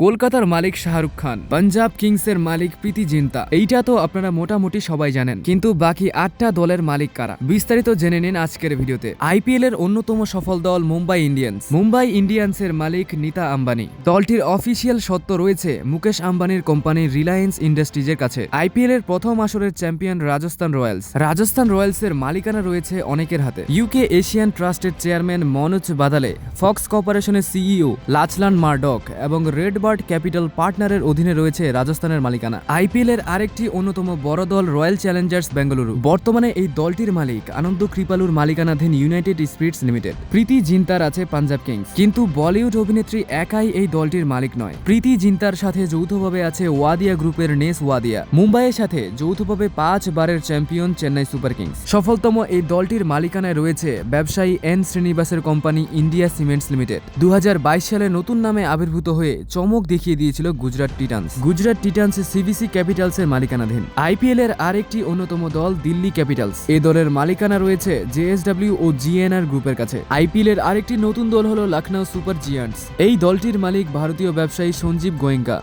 কলকাতার মালিক শাহরুখ খান, পাঞ্জাব কিংসের মালিক প্রীতি জিন্তা, এইটা তো আপনারা মোটামুটি সবাই জানেন। কিন্তু বাকি 8টা দলের মালিক কারা, বিস্তারিত জেনে নিন আজকের ভিডিওতে। আইপিএল এর অন্যতম সফল দল মুম্বাই ইন্ডিয়ান্স। মুম্বাই ইন্ডিয়ান্সের মালিক নীতা আম্বানি। দলটির অফিসিয়াল সত্ত্ব রয়েছে মুকেশ আম্বানির কোম্পানি রিলায়েন্স ইন্ডাস্ট্রিজের কাছে। আইপিএল এর প্রথম আসরের চ্যাম্পিয়ন রাজস্থান রয়্যালস। রাজস্থান রয়্যালসের মালিকানা রয়েছে অনেকের হাতে। ইউকে এশিয়ান ট্রাস্টের চেয়ারম্যান মনোজ বাদালে, ফক্স কর্পোরেশনের সিইও লাচলান মার্ডক এবং রেডবার্ড ক্যাপিটাল পার্টনারের অধীনে রয়েছে রাজস্থানের মালিকানা। আইপিএল এর আরেকটি অন্যতম বড় দল রয়্যাল চ্যালেঞ্জার্স বেঙ্গালুরু। বর্তমানে এই দলটির মালিক আনন্দ কৃপালুর মালিকানাধীন ইউনাইটেড স্পিরিটস লিমিটেড। প্রীতি জিন্তার আছে পাঞ্জাব কিংস। কিন্তু বলিউড অভিনেত্রী একাই এই দলটির মালিক নয়। প্রীতি জিন্তার সাথে যৌথভাবে আছে ওয়াদিয়া গ্রুপের নেস ওয়াদিয়া। মুম্বাইয়ের সাথে যৌথভাবে 5 বারের চ্যাম্পিয়ন চেন্নাই সুপার কিংস। সফলতম এই দলটির মালিকানায় রয়েছে ব্যবসায়ী এন শ্রীনিবাসের কোম্পানি ইন্ডিয়া সিমেন্টস লিমিটেড। 2022 সালে নতুন নামে আবির্ভূত হয়ে চমক দেখিয়ে দিয়েছিল গুজরাট টাইটান্স। গুজরাট টাইটান্স সিবিসি ক্যাপিটালসের মালিকানাধীন। আইপিএল এর আরেকটি অন্যতম দল দিল্লি ক্যাপিটালস। এই দলের মালিকানা রয়েছে জেএসডব্লিউ ও জিএনআর গ্রুপের কাছে। আইপিএল এর আরেকটি নতুন দল হলো লখনৌ সুপার জিয়ান্টস। এই দলটির মালিক ভারতীয় ব্যবসায়ী সঞ্জীব গোয়েঙ্কা।